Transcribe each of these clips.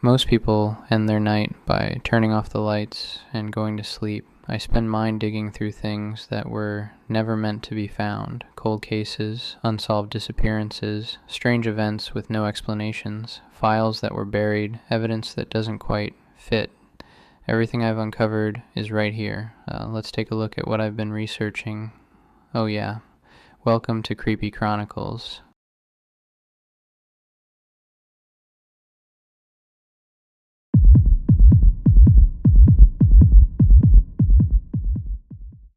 Most people end their night by turning off the lights and going to sleep. I spend mine digging through things that were never meant to be found. Cold cases, unsolved disappearances, strange events with no explanations, files that were buried, evidence that doesn't quite fit. Everything I've uncovered is right here. Let's take a look at what I've been researching. Oh yeah, welcome to Creepy Chronicles.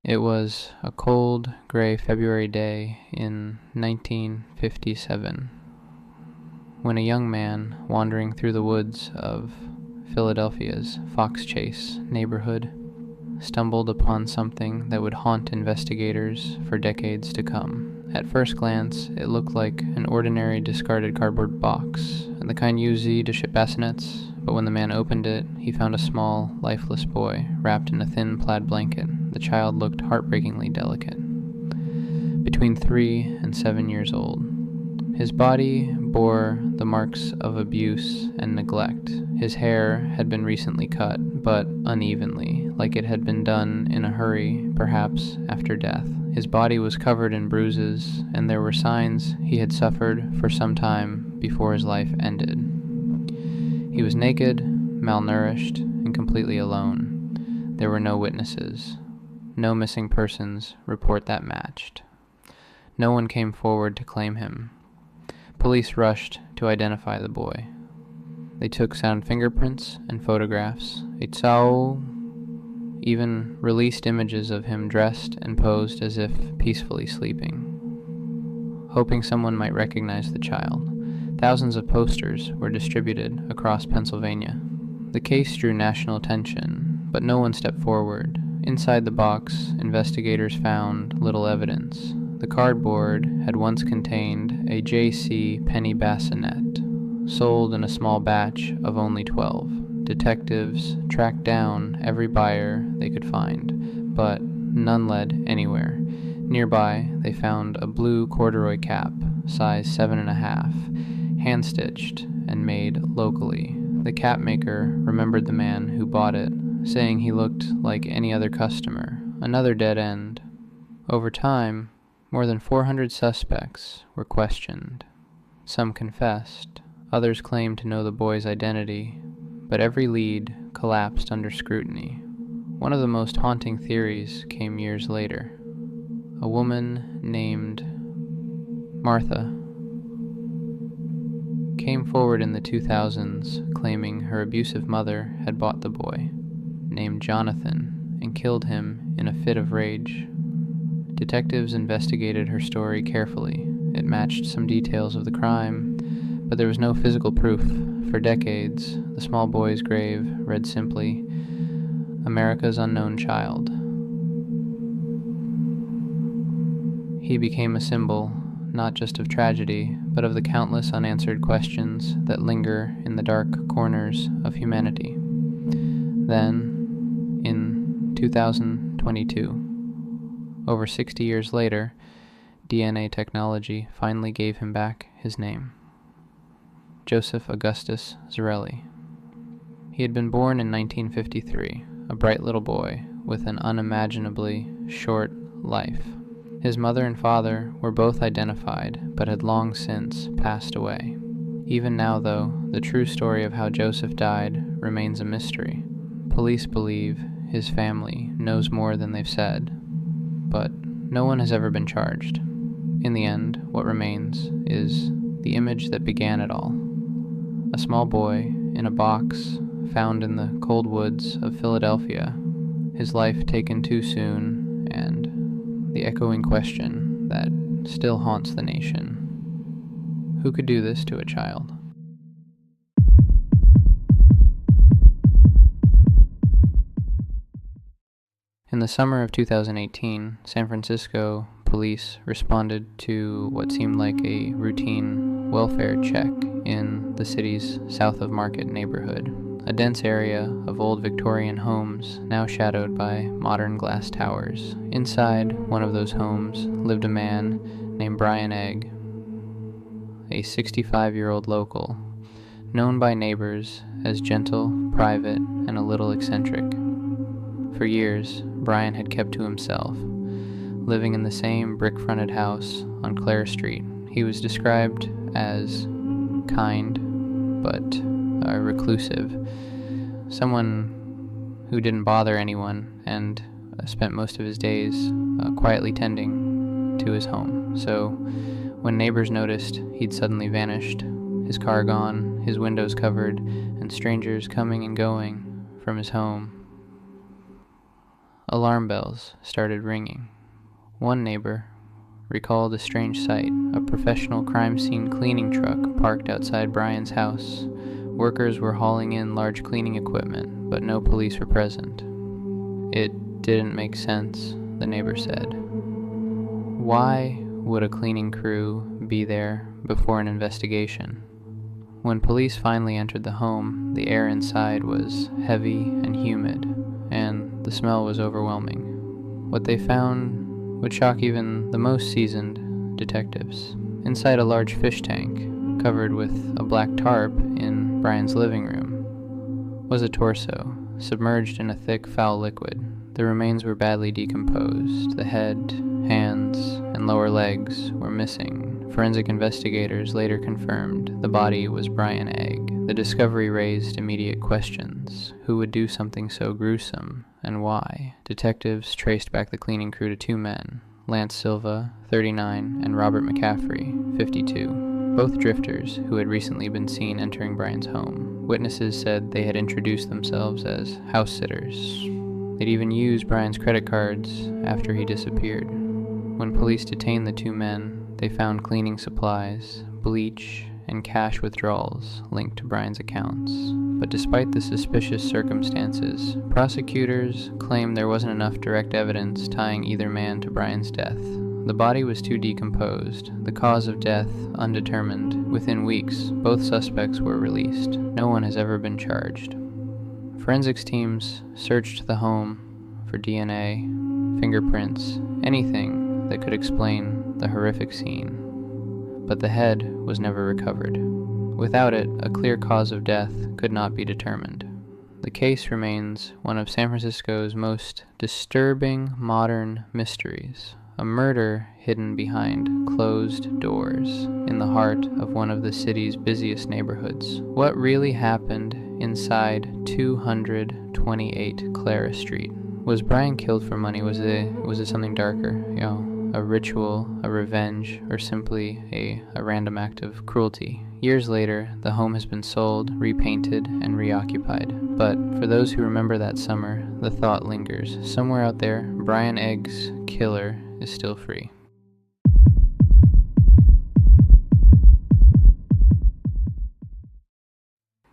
It was a cold, gray February day in 1957 when a young man wandering through the woods of Philadelphia's Fox Chase neighborhood stumbled upon something that would haunt investigators for decades to come. At first glance, it looked like an ordinary discarded cardboard box, the kind used to ship bassinets, but when the man opened it, he found a small, lifeless boy wrapped in a thin plaid blanket. The child looked heartbreakingly delicate, between 3 and 7 years old. His body bore the marks of abuse and neglect. His hair had been recently cut, but unevenly, like it had been done in a hurry, perhaps after death. His body was covered in bruises, and there were signs he had suffered for some time before his life ended. He was naked, malnourished, and completely alone. There were no witnesses. No missing persons report that matched. No one came forward to claim him. Police rushed to identify the boy. They took sound fingerprints and photographs. Itzao even released images of him dressed and posed as if peacefully sleeping, hoping someone might recognize the child. Thousands of posters were distributed across Pennsylvania. The case drew national attention, but no one stepped forward. Inside the box, investigators found little evidence. The cardboard had once contained a J.C. penny bassinet, sold in a small batch of only 12. Detectives tracked down every buyer they could find, but none led anywhere. Nearby, they found a blue corduroy cap, size 7.5, hand-stitched and made locally. The cap maker remembered the man who bought it, saying he looked like any other customer. Another dead end. Over time, more than 400 suspects were questioned. Some confessed, others claimed to know the boy's identity, but every lead collapsed under scrutiny. One of the most haunting theories came years later. A woman named Martha came forward in the 2000s claiming her abusive mother had bought the boy, named Jonathan, and killed him in a fit of rage. Detectives investigated her story carefully. It matched some details of the crime, but there was no physical proof. For decades, the small boy's grave read simply, "America's Unknown Child." He became a symbol, not just of tragedy, but of the countless unanswered questions that linger in the dark corners of humanity. Then, in 2022, over 60 years later, DNA technology finally gave him back his name. Joseph Augustus Zarelli. He had been born in 1953, a bright little boy with an unimaginably short life. His mother and father were both identified, but had long since passed away. Even now, though, the true story of how Joseph died remains a mystery. Police believe his family knows more than they've said, but no one has ever been charged. In the end, what remains is the image that began it all. A small boy in a box found in the cold woods of Philadelphia, his life taken too soon, and the echoing question that still haunts the nation. Who could do this to a child? In the summer of 2018, San Francisco police responded to what seemed like a routine welfare check in the city's South of Market neighborhood, a dense area of old Victorian homes now shadowed by modern glass towers. Inside one of those homes lived a man named Brian Egg, a 65-year-old local. known by neighbors as gentle, private, and a little eccentric. For years, Brian had kept to himself, living in the same brick-fronted house on Clare Street. He was described as kind, but reclusive, someone who didn't bother anyone and spent most of his days quietly tending to his home. So when neighbors noticed he'd suddenly vanished, his car gone, his windows covered, and strangers coming and going from his home, alarm bells started ringing. One neighbor recalled a strange sight: a professional crime scene cleaning truck parked outside Brian's house. Workers were hauling in large cleaning equipment, but no police were present. It didn't make sense, the neighbor said. Why would a cleaning crew be there before an investigation? When police finally entered the home, the air inside was heavy and humid, and the smell was overwhelming. What they found would shock even the most seasoned detectives. Inside a large fish tank, covered with a black tarp in Brian's living room, was a torso, submerged in a thick, foul liquid. The remains were badly decomposed. The head, hands, and lower legs were missing. Forensic investigators later confirmed the body was Brian Egg. The discovery raised immediate questions. Who would do something so gruesome, and why? Detectives traced back the cleaning crew to two men, Lance Silva, 39, and Robert McCaffrey, 52. Both drifters who had recently been seen entering Brian's home. Witnesses said they had introduced themselves as house sitters. They'd even used Brian's credit cards after he disappeared. When police detained the two men, they found cleaning supplies, bleach, and cash withdrawals linked to Brian's accounts. But despite the suspicious circumstances, prosecutors claimed there wasn't enough direct evidence tying either man to Brian's death. The body was too decomposed, the cause of death undetermined. Within weeks, both suspects were released. No one has ever been charged. Forensics teams searched the home for DNA, fingerprints, anything that could explain the horrific scene. But the head was never recovered. Without it, a clear cause of death could not be determined. The case remains one of San Francisco's most disturbing modern mysteries. A murder hidden behind closed doors in the heart of one of the city's busiest neighborhoods. What really happened inside 228 Clara Street? Was Brian killed for money? Was it something darker? A ritual, a revenge, or simply a random act of cruelty? Years later, the home has been sold, repainted, and reoccupied. But for those who remember that summer, the thought lingers. Somewhere out there, Brian Egg's killer is still free.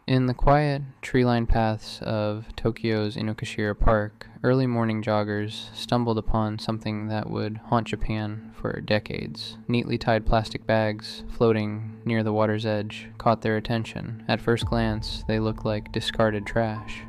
In the quiet, tree-lined paths of Tokyo's Inokashira Park, early morning joggers stumbled upon something that would haunt Japan for decades. Neatly tied plastic bags floating near the water's edge caught their attention. At first glance, they looked like discarded trash.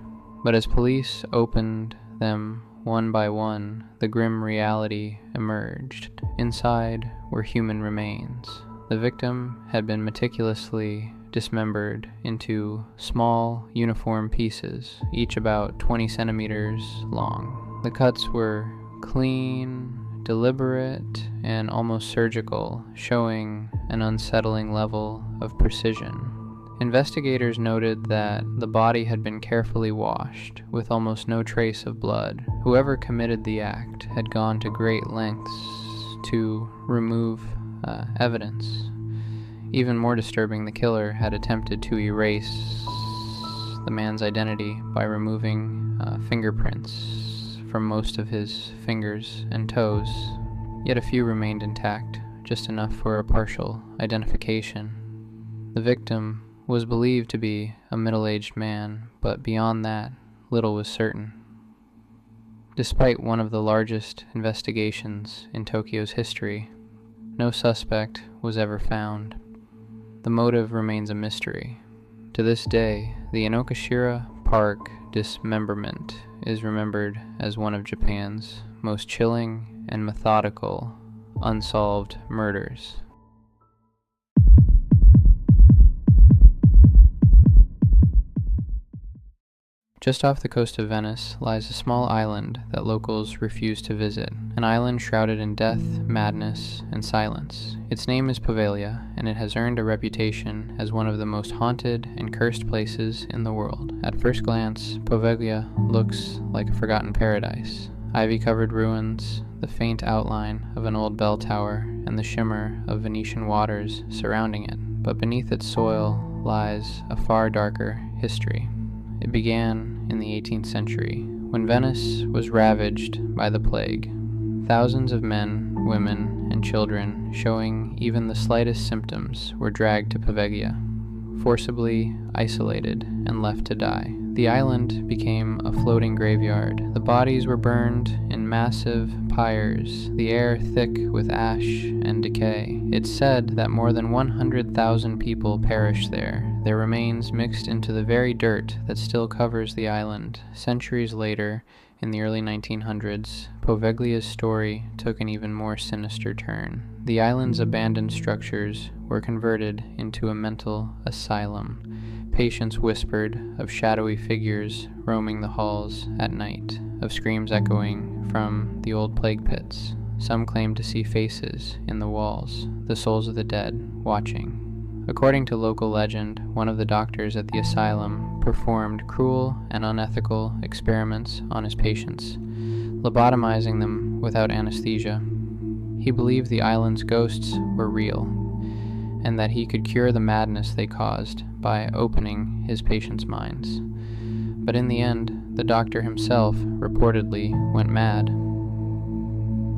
But as police opened them one by one, the grim reality emerged. Inside were human remains. The victim had been meticulously dismembered into small, uniform pieces, each about 20 centimeters long. The cuts were clean, deliberate, and almost surgical, showing an unsettling level of precision. Investigators noted that the body had been carefully washed, with almost no trace of blood. Whoever committed the act had gone to great lengths to remove evidence. Even more disturbing, the killer had attempted to erase the man's identity by removing fingerprints from most of his fingers and toes. Yet a few remained intact, just enough for a partial identification. The victim was believed to be a middle-aged man, but beyond that, little was certain. Despite one of the largest investigations in Tokyo's history, no suspect was ever found. The motive remains a mystery. To this day, the Inokashira Park dismemberment is remembered as one of Japan's most chilling and methodical unsolved murders. Just off the coast of Venice lies a small island that locals refuse to visit, an island shrouded in death, madness, and silence. Its name is Poveglia, and it has earned a reputation as one of the most haunted and cursed places in the world. At first glance, Poveglia looks like a forgotten paradise. Ivy-covered ruins, the faint outline of an old bell tower, and the shimmer of Venetian waters surrounding it. But beneath its soil lies a far darker history. It began in the 18th century, when Venice was ravaged by the plague. Thousands of men, women, and children, showing even the slightest symptoms, were dragged to Poveglia, forcibly isolated and left to die. The island became a floating graveyard. The bodies were burned in massive pyres, the air thick with ash and decay. It's said that more than 100,000 people perished there, their remains mixed into the very dirt that still covers the island. Centuries later, in the early 1900s, Poveglia's story took an even more sinister turn. The island's abandoned structures were converted into a mental asylum. Patients whispered of shadowy figures roaming the halls at night, of screams echoing from the old plague pits. Some claimed to see faces in the walls, the souls of the dead, watching. According to local legend, one of the doctors at the asylum performed cruel and unethical experiments on his patients, lobotomizing them without anesthesia. He believed the island's ghosts were real, and that he could cure the madness they caused by opening his patients' minds. But in the end, the doctor himself reportedly went mad.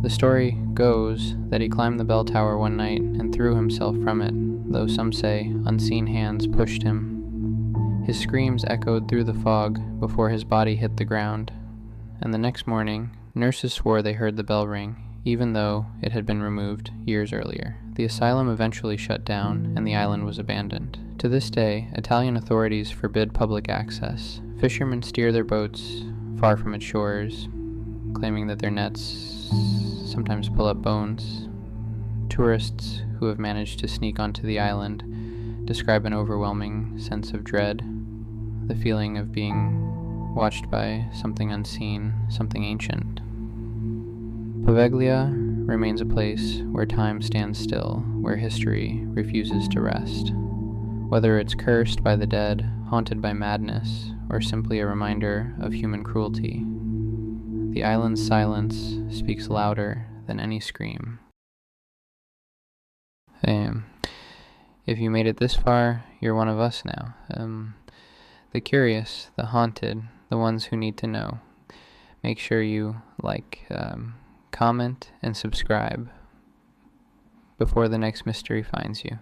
The story goes that he climbed the bell tower one night and threw himself from it, though some say unseen hands pushed him. His screams echoed through the fog before his body hit the ground, and the next morning, nurses swore they heard the bell ring, even though it had been removed years earlier. The asylum eventually shut down, and the island was abandoned. To this day, Italian authorities forbid public access. Fishermen steer their boats far from its shores, claiming that their nets sometimes pull up bones. Tourists who have managed to sneak onto the island describe an overwhelming sense of dread, the feeling of being watched by something unseen, something ancient. Poveglia remains a place where time stands still, where history refuses to rest. Whether it's cursed by the dead, haunted by madness, or simply a reminder of human cruelty, the island's silence speaks louder than any scream. If you made it this far, you're one of us now. The curious, the haunted, the ones who need to know. Make sure you comment, and subscribe before the next mystery finds you.